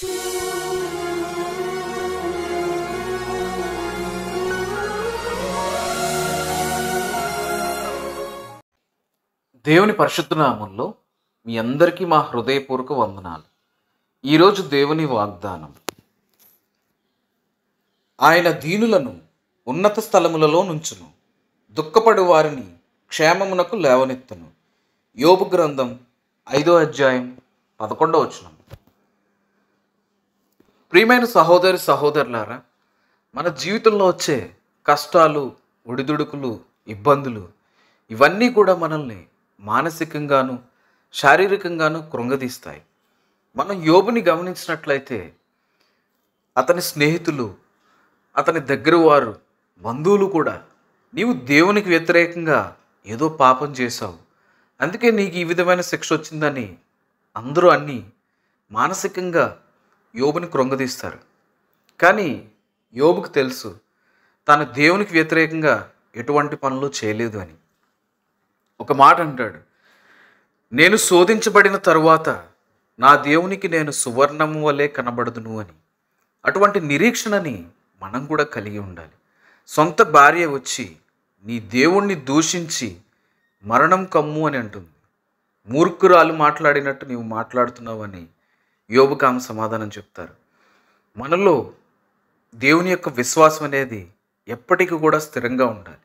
దేవుని పరిశుద్ధ నామంలో మీ అందరికీ మా హృదయపూర్వక వందనాలు. ఈరోజు దేవుని వాగ్దానం, ఆయన దీనులను ఉన్నత స్థలములలో నుంచును, దుఃఖపడు వారిని క్షేమమునకు లేవనెత్తును. యోబు గ్రంథం 5వ అధ్యాయం 11వ వచనం. ప్రియమైన సహోదరి సహోదరులారా, మన జీవితంలో వచ్చే కష్టాలు, ఒడిదుడుకులు, ఇబ్బందులు ఇవన్నీ కూడా మనల్ని మానసికంగాను శారీరకంగాను కృంగదీస్తాయి. మనం యోబుని గమనించినట్లయితే అతని స్నేహితులు, అతని దగ్గర వారు, బంధువులు కూడా నీవు దేవునికి వ్యతిరేకంగా ఏదో పాపం చేశావు, అందుకే నీకు ఈ విధమైన శిక్ష వచ్చిందని అందరూ అన్నీ మానసికంగా యోబుని కృంగదీస్తారు. కానీ యోబుకు తెలుసు తాను దేవునికి వ్యతిరేకంగా ఎటువంటి పనులు చేయలేదు అని. ఒక మాట అంటాడు, నేను శోధించబడిన తరువాత నా దేవునికి నేను సువర్ణము వలె కనబడదును అని. అటువంటి నిరీక్షణని మనం కూడా కలిగి ఉండాలి. సొంత భార్య వచ్చి నీ దేవుణ్ణి దూషించి మరణం కమ్ము అని అంటుంది. మూర్ఖురాలు మాట్లాడినట్టు నీవు మాట్లాడుతున్నావని యోబుకు ఆమె సమాధానం చెప్తారు. మనలో దేవుని యొక్క విశ్వాసం అనేది ఎప్పటికీ కూడా స్థిరంగా ఉండాలి.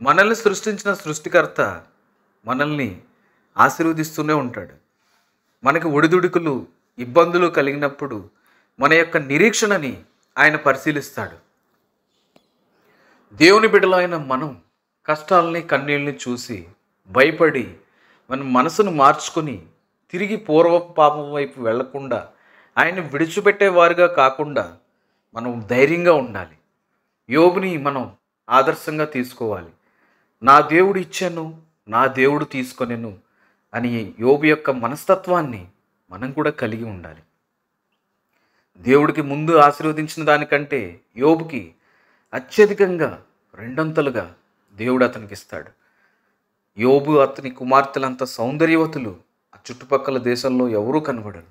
మనల్ని సృష్టించిన సృష్టికర్త మనల్ని ఆశీర్వదిస్తూనే ఉంటాడు. మనకి ఒడిదుడుకులు, ఇబ్బందులు కలిగినప్పుడు మన యొక్క నిరీక్షణని ఆయన పరిశీలిస్తాడు. దేవుని బిడ్డలైన మనం కష్టాలని, కన్నీళ్ళని చూసి భయపడి మన మనసును మార్చుకొని తిరిగి పూర్వ పాపం వైపు వెళ్లకుండా, ఆయన్ని విడిచిపెట్టేవారుగా కాకుండా మనం ధైర్యంగా ఉండాలి. యోబుని మనం ఆదర్శంగా తీసుకోవాలి. నా దేవుడు ఇచ్చాను, నా దేవుడు తీసుకొనెను అని యోబు యొక్క మనస్తత్వాన్ని మనం కూడా కలిగి ఉండాలి. దేవుడికి ముందు ఆశీర్వదించిన దానికంటే యోబుకి అత్యధికంగా రెండంతలుగా దేవుడు అతనికి ఇస్తాడు. యోబు, అతని కుమార్తెలంత సౌందర్యవతులు ఆ చుట్టుపక్కల దేశంలో ఎవరూ కనబడరు.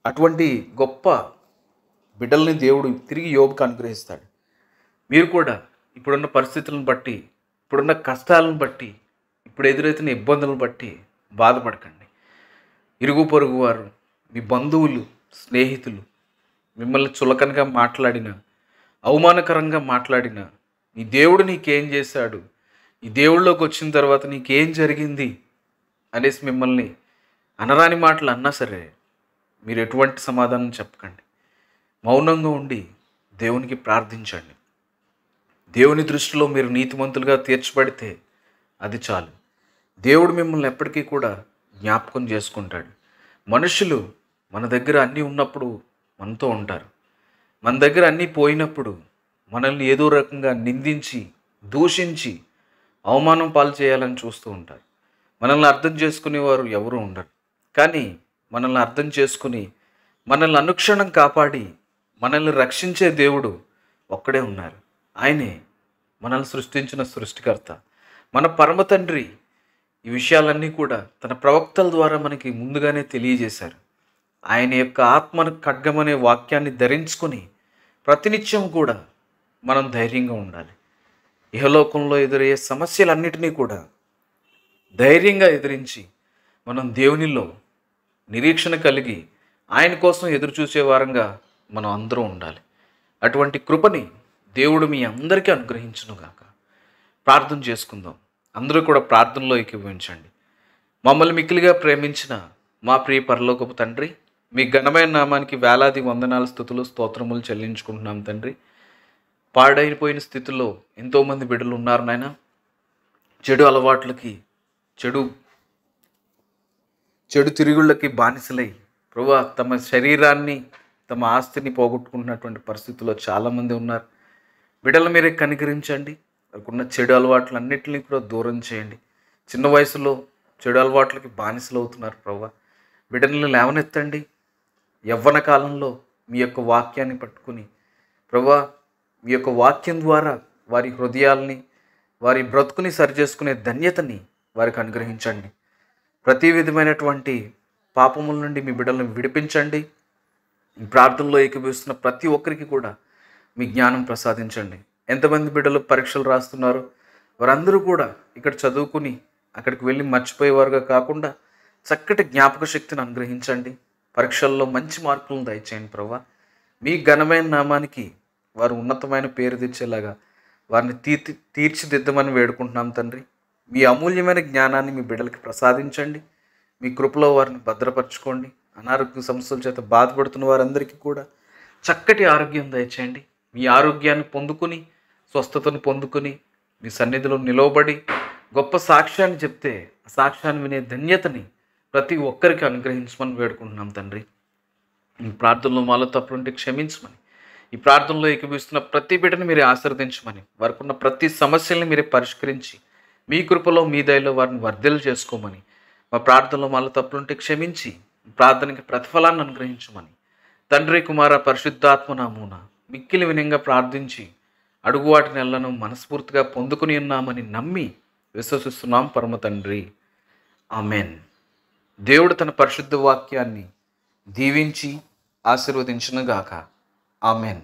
అటువంటి గొప్ప బిడ్డల్ని దేవుడు తిరిగి యోబుకు అనుగ్రహిస్తాడు. మీరు కూడా ఇప్పుడున్న పరిస్థితులను బట్టి, ఇప్పుడున్న కష్టాలను బట్టి, ఇప్పుడు ఎదురైతున్న ఇబ్బందులను బట్టి బాధపడకండి. ఇరుగు పొరుగు వారు, మీ బంధువులు, స్నేహితులు మిమ్మల్ని చులకనగా మాట్లాడిన, అవమానకరంగా మాట్లాడిన, నీ దేవుడు నీకేం చేశాడు, ఈ దేవుళ్ళలోకి వచ్చిన తర్వాత నీకేం జరిగింది అనేసి మిమ్మల్ని అనరాని మాటలు అన్నా సరే మీరు ఎటువంటి సమాధానం చెప్పకండి. మౌనంగా ఉండి దేవునికి ప్రార్థించండి. దేవుని దృష్టిలో మీరు నీతిమంతులుగా తీర్చబడితే అది చాలు. దేవుడు మిమ్మల్ని ఎప్పటికీ కూడా జ్ఞాపకం చేసుకుంటాడు. మనుషులు మన దగ్గర అన్నీ ఉన్నప్పుడు మనతో ఉంటారు. మన దగ్గర అన్నీ పోయినప్పుడు మనల్ని ఏదో రకంగా నిందించి, దూషించి, అవమానం పాలు చేయాలని చూస్తూ ఉంటారు. మనల్ని అర్థం చేసుకునేవారు ఎవరూ ఉండరు. కానీ మనల్ని అర్థం చేసుకుని మనల్ని అనుక్షణం కాపాడి మనల్ని రక్షించే దేవుడు ఒక్కడే ఉన్నారు. ఆయనే మనల్ని సృష్టించిన సృష్టికర్త, మన పరమ తండ్రి. ఈ విషయాలన్నీ కూడా తన ప్రవక్తల ద్వారా మనకి ముందుగానే తెలియజేశారు. ఆయన యొక్క ఆత్మ ఖడ్గం అనే వాక్యాన్ని ధరించుకొని ప్రతినిత్యం కూడా మనం ధైర్యంగా ఉండాలి. ఇహలోకంలో ఎదురయ్యే సమస్యలన్నిటినీ కూడా ధైర్యంగా ఎదిరించి మనం దేవునిలో నిరీక్షణ కలిగి ఆయన కోసం ఎదురు చూసే వారంగా మనం అందరూ ఉండాలి. అటువంటి కృపని దేవుడు మీ అందరికీ అనుగ్రహించునుగాక. ప్రార్థన చేసుకుందాం. అందరూ కూడా ప్రార్థనలో ఏకీభవించండి. మమ్మల్ని మిక్కిలిగా ప్రేమించిన మా ప్రియ పరలోకపు తండ్రి, మీ ఘనమైన నామానికి వేలాది వందనాల స్తుతులు, స్తోత్రములు చెల్లించుకుంటున్నాం తండ్రి. పాడైపోయిన స్థితిలో ఎంతోమంది బిడ్డలు ఉన్నారు నాయన. చెడు అలవాట్లకి, చెడు తిరుగుళ్ళకి బానిసలై ప్రభువా తమ శరీరాన్ని, తమ ఆస్తిని పోగొట్టుకుంటున్నటువంటి పరిస్థితుల్లో చాలామంది ఉన్నారు. బిడ్డలు మీరే కనికరించండి. ఉన్న చెడు అలవాట్లన్నింటినీ కూడా దూరం చేయండి. చిన్న వయసులో చెడు అలవాట్లకి బానిసలు అవుతున్నారు ప్రభువా. బిడ్డలను లేవనెత్తండి. యవ్వన కాలంలో మీ యొక్క వాక్యాన్ని పట్టుకుని ప్రభువా, మీ యొక్క వాక్యం ద్వారా వారి హృదయాల్ని, వారి బ్రతుకుని సరిచేసుకునే ధన్యతని వారికి అనుగ్రహించండి. ప్రతి విధమైనటువంటి పాపముల నుండి మీ బిడ్డలను విడిపించండి. ఈ ప్రార్థనలో ఏకీభవిస్తున్న ప్రతి ఒక్కరికి కూడా మీ జ్ఞానం ప్రసాదించండి. ఎంతమంది బిడ్డలు పరీక్షలు రాస్తున్నారు, వారందరూ కూడా ఇక్కడ చదువుకుని అక్కడికి వెళ్ళి మర్చిపోయేవారుగా కాకుండా చక్కటి జ్ఞాపక శక్తిని అనుగ్రహించండి. పరీక్షల్లో మంచి మార్కులను దయచేయండి ప్రభా. మీ ఘనమైన నామానికి వారు ఉన్నతమైన పేరు తెచ్చేలాగా వారిని తీర్చిదిద్దమని వేడుకుంటున్నాం తండ్రి. మీ అమూల్యమైన జ్ఞానాన్ని మీ బిడ్డలకి ప్రసాదించండి. మీ కృపలో వారిని భద్రపరచుకోండి. అనారోగ్య సమస్యల చేత బాధపడుతున్న వారందరికీ కూడా చక్కటి ఆరోగ్యం దయచేయండి. మీ ఆరోగ్యాన్ని పొందుకుని స్వస్థతను పొందుకుని మీ సన్నిధిలో నిలవబడి గొప్ప సాక్ష్యాన్ని చెప్తే ఆ సాక్ష్యాన్ని వినే ధన్యతని ప్రతి ఒక్కరికి అనుగ్రహించమని వేడుకుంటున్నాం తండ్రి. ఈ ప్రార్థనలో మాలో తప్పులుంటే క్షమించమని, ఈ ప్రార్థనలో ఏకీభవిస్తున్న ప్రతి బిడ్డను మీరే ఆశీర్వదించమని, వారికి ఉన్న ప్రతి సమస్యల్ని మీరే పరిష్కరించి మీ కృపలో మీ దయలో వారిని వర్ధలు చేసుకోమని, మా ప్రార్థనలో మాలో తప్పులుంటే క్షమించి ప్రార్థనకి ప్రతిఫలాన్ని అనుగ్రహించమని తండ్రి కుమార పరిశుద్ధాత్మ నామమున మిక్కిలి వినయంగా ప్రార్థించి అడుగు వాటి నెలను మనస్ఫూర్తిగా పొందుకుని ఉన్నామని నమ్మి విశ్వసిస్తున్నాం పరమ తండ్రి. ఆమెన్. దేవుడు తన పరిశుద్ధ వాక్యాన్ని దీవించి ఆశీర్వదించునుగాక. ఆమెన్.